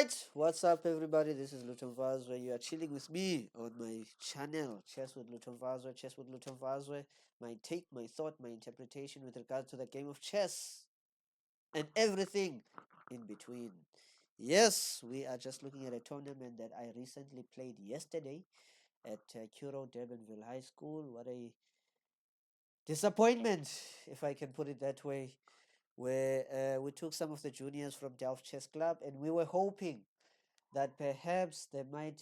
Alright, what's up everybody? This is Luton Vazwe. You are chilling with me on my channel, Chess with Luton Vazwe, Chess with Luton Vazwe. My take, my thought, my interpretation with regard to the game of chess and everything in between. Yes, we are just looking at a tournament that I recently played yesterday at Curro, Durbanville High School. What a disappointment, if I can put it that way, where we took some of the juniors from Delft Chess Club and we were hoping that perhaps there might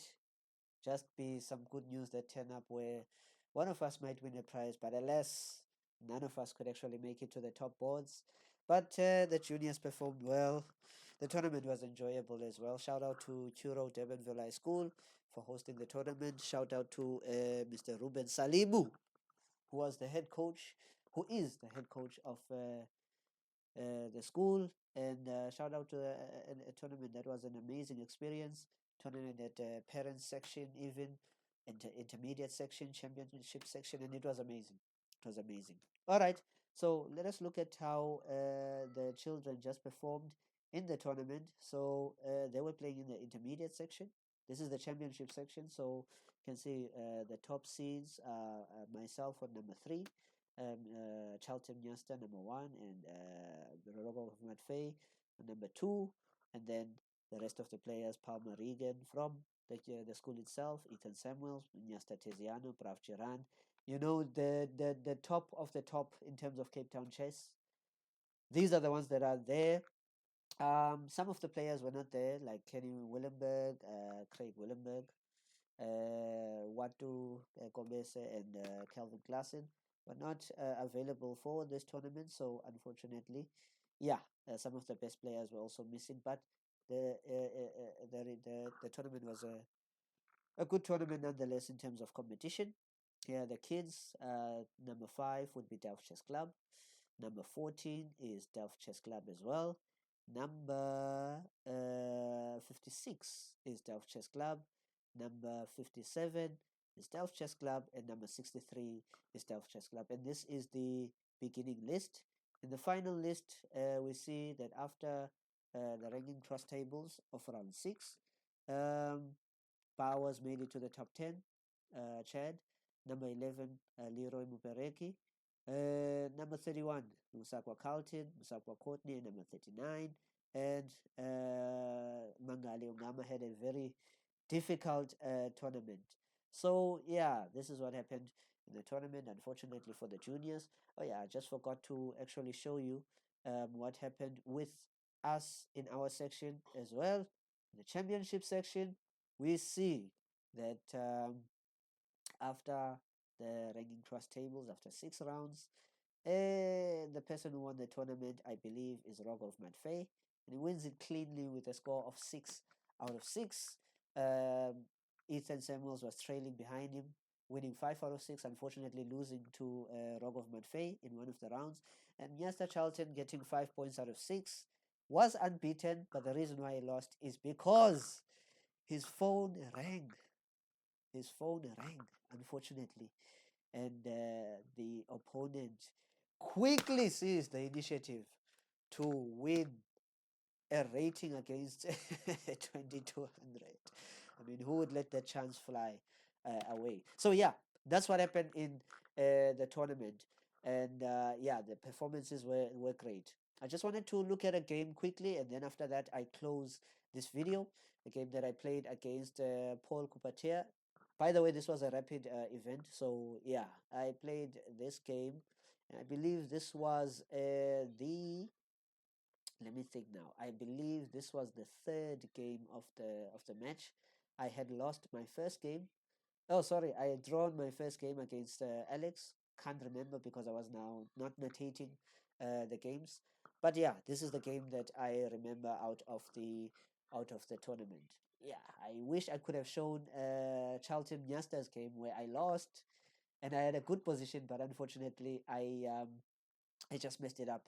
just be some good news that turn up where one of us might win a prize, but alas, none of us could actually make it to the top boards. But the juniors performed well. The tournament was enjoyable as well. Shout out to Curro Durbanville High School for hosting the tournament. Shout out to Mr. Reuben Salimu, who was the head coach, who is the head coach of the school. And shout out to a tournament that was an amazing experience. Tournament at parents section, even intermediate section, championship section, and it was amazing. It was amazing. All right, so let us look at how the children just performed in the tournament. So they were playing in the intermediate section. This is the championship section. So you can see the top seeds. Myself on number 3, Charlton Nesta number 1, and Rogo Matfei number 2, and then the rest of the players: Palmer Regan from the school itself, Ethan Samuels, Nyasta Teziano, Brav Gerand. You know, the top of the top in terms of Cape Town chess. These are the ones that are there. Some of the players were not there, like Kenny Willenberg, Craig Willenberg, Watu Gomese, and Calvin Klassen were not available for this tournament. So unfortunately, yeah, some of the best players were also missing. But the tournament was a good tournament nonetheless in terms of competition. Here, the kids, number 5 would be Delft Chess Club. Number 14 is Delft Chess Club as well. Number 56 is Delft Chess Club. Number 57 is Delft Chess Club. And number 63 is Delft Chess Club. And this is the beginning list. In the final list, we see that after the ranking cross tables of round 6, Powers made it to the top 10. Chad. Number 11, Leroy Mupereki. Number 31, Musakwa Carlton, Musakwa Courtney, and number 39. And Mangali Ongama had a very difficult tournament. So, yeah, this is what happened in the tournament, unfortunately for the juniors. Oh, yeah, I just forgot to actually show you what happened with us in our section as well. In the championship section, we see that after the ranking cross tables, after 6 rounds, the person who won the tournament, I believe, is Rogov Matfei, and he wins it cleanly with a score of 6 out of 6. Ethan Samuels was trailing behind him, winning 5 out of 6, unfortunately losing to Rogov Matfei in one of the rounds. And Nyasta Charlton getting 5 points out of 6, was unbeaten, but the reason why he lost is because his phone rang. His phone rang, unfortunately, and the opponent quickly seized the initiative to win a rating against 2200. I mean, who would let that chance fly away? So, yeah, that's what happened in the tournament. And yeah, the performances were great. I just wanted to look at a game quickly, and then after that, I close this video. The game that I played against Paul Khupwathea. By the way, this was a rapid event. So, yeah, I played this game. And I believe this was let me think now. I believe this was the third game of the match. I had lost my first game. Oh, sorry, I had drawn my first game against Alex. Can't remember because I was now not notating the games. But yeah, this is the game that I remember out of the tournament. Yeah, I wish I could have shown Charlton Nyasta's game where I lost and I had a good position, but unfortunately I just messed it up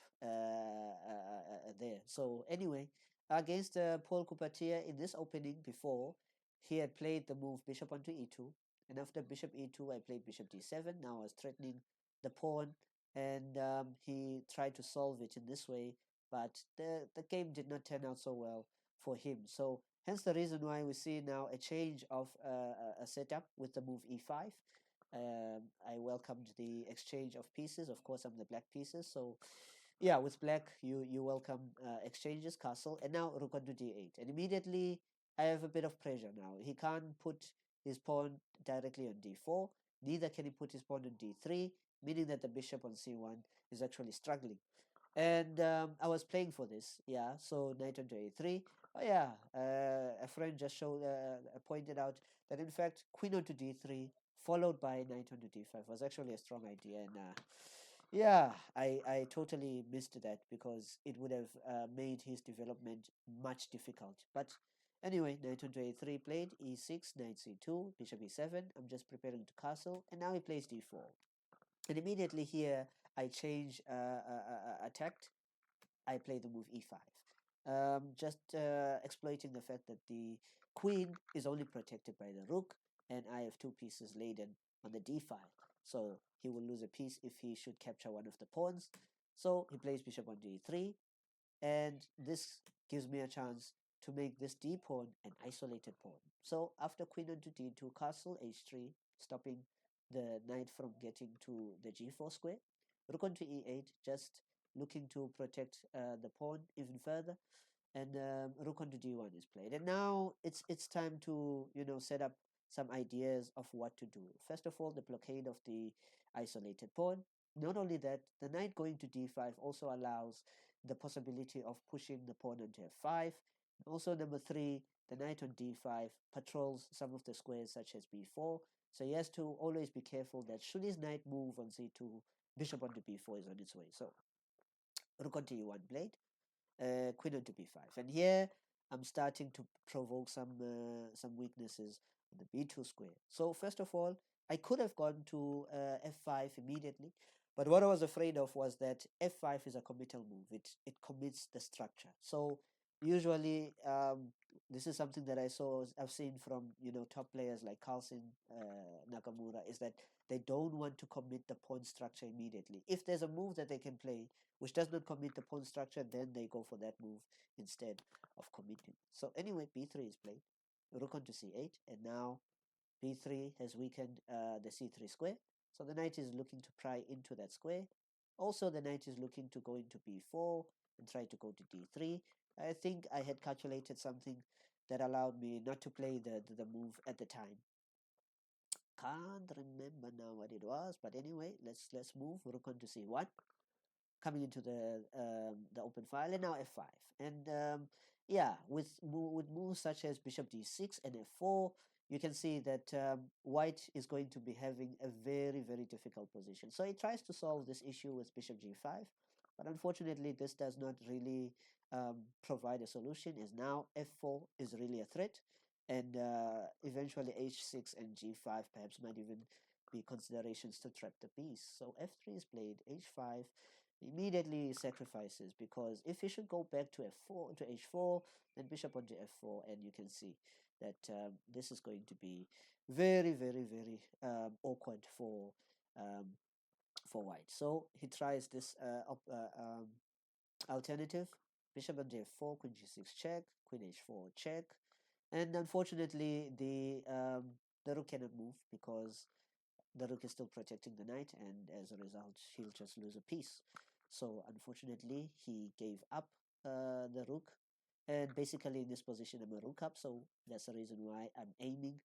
there. So anyway, against Paul Khupwathea in this opening before, he had played the move bishop onto e2, and after bishop e2, I played bishop d7. Now I was threatening the pawn, and he tried to solve it in this way, but the game did not turn out so well for him. So Hence the reason why we see now a change of a setup with the move e5. I welcomed the exchange of pieces. Of course, I'm the black pieces, so yeah, with black you welcome exchanges, castle, and now rook onto d8, and immediately I have a bit of pressure now. He can't put his pawn directly on d4, neither can he put his pawn on d3, meaning that the bishop on c1 is actually struggling. And I was playing for this, yeah. So knight onto a3. Oh yeah, a friend just pointed out that in fact queen onto d3 followed by knight onto d5 was actually a strong idea, and yeah, I totally missed that because it would have made his development much difficult. But anyway, knight onto a3 played, e6, knight c2, bishop e7. I'm just preparing to castle, and now he plays d4. And immediately here, I change attacked. I play the move e5. Just exploiting the fact that the queen is only protected by the rook, and I have two pieces laden on the d file. So he will lose a piece if he should capture one of the pawns. So he plays bishop on d3, and this gives me a chance to make this d pawn an isolated pawn. So after queen onto d2, castle h3, stopping the knight from getting to the g4 square, rook onto e8, just looking to protect the pawn even further, and rook onto d1 is played. And now it's time to set up some ideas of what to do. First of all, the blockade of the isolated pawn. Not only that, the knight going to d5 also allows the possibility of pushing the pawn onto f5. Also, number three, the knight on d5 patrols some of the squares such as b4. So he has to always be careful that should his knight move on c2, bishop onto b4 is on its way. So rook onto e1 played, queen onto b5, and here I'm starting to provoke some weaknesses on the b2 square. So first of all, I could have gone to f5 immediately, but what I was afraid of was that f5 is a committal move. It commits the structure. So usually this is something that I've seen from top players like Carlsen, Nakamura, is that they don't want to commit the pawn structure immediately. If there's a move that they can play which does not commit the pawn structure, then they go for that move instead of committing. So anyway, b3 is played, rook onto c8, and now b3 has weakened the c3 square. So the knight is looking to pry into that square. Also, the knight is looking to go into b4 and try to go to d3. I think I had calculated something that allowed me not to play the move at the time. Can't remember now what it was, but anyway, let's move rook onto c1, coming into the open file, and now f5. And yeah, with moves such as bishop d6 and f4, you can see that white is going to be having a very difficult position. So he tries to solve this issue with bishop g5, but unfortunately this does not really provide a solution, as now f4 is really a threat, and eventually h6 and g5 perhaps might even be considerations to trap the piece. So f3 is played, h5 immediately sacrifices, because if he should go back to f4 to h4, then bishop onto f4, and you can see that this is going to be very awkward um, for white. So he tries this alternative: bishop onto f4, queen g6 check, queen h4 check, and unfortunately the rook cannot move because the rook is still protecting the knight, and as a result he'll just lose a piece. So unfortunately he gave up the rook, and basically in this position I'm a rook up, so that's the reason why I'm aiming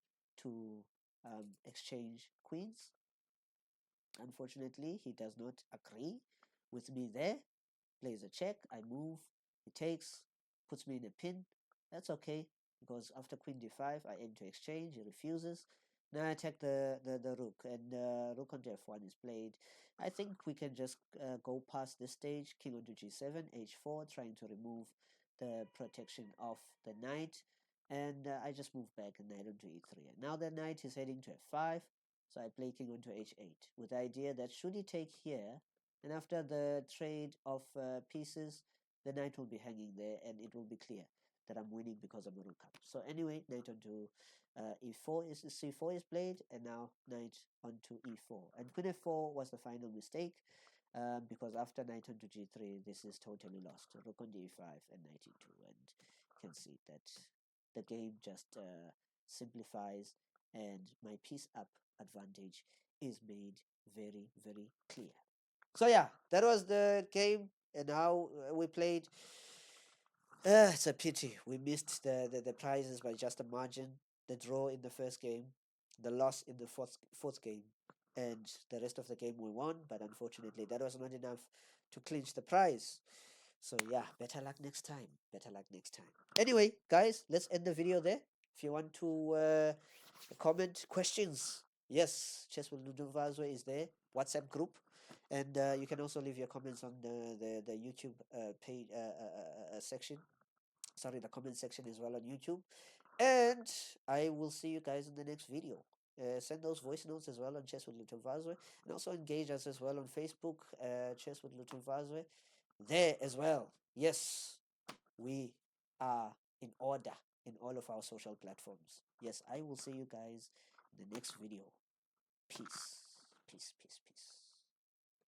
to exchange queens. Unfortunately he does not agree with me there, plays a check, I move, he takes, puts me in a pin. That's okay, because after queen d5 I aim to exchange, he refuses. Now I attack the rook, and rook onto f1 is played. I think we can just go past this stage, king onto g7, h4, trying to remove the protection of the knight, and I just move back and knight onto e3. And now the knight is heading to f5, so I play king onto h8, with the idea that should he take here, and after the trade of pieces, the knight will be hanging there, and it will be clear that I'm winning because I'm a rook up. So anyway, knight onto e4 is c4 is played, and now knight onto e4. And queen f4 was the final mistake, because after knight onto g3, this is totally lost. Rook on d5 and knight e2, and you can see that the game just simplifies, and my peace up advantage is made very, very clear. So yeah, that was the game and how we played. It's a pity we missed the prizes by just a margin. The draw in the first game, the loss in the fourth game, and the rest of the game we won. But unfortunately, that was not enough to clinch the prize. So yeah, better luck next time. Better luck next time. Anyway, guys, let's end the video there. If you want to comment questions, yes, Chess with Ludovazwe is there. WhatsApp group, and you can also leave your comments on the YouTube page section. Sorry, the comment section as well on YouTube. And I will see you guys in the next video. Send those voice notes as well on Chess with Little Vazwe, and also engage us as well on Facebook, Chess with Little Vazwe. There as well. Yes, we are in order in all of our social platforms. Yes, I will see you guys in the next video. Peace. Peace, peace, peace.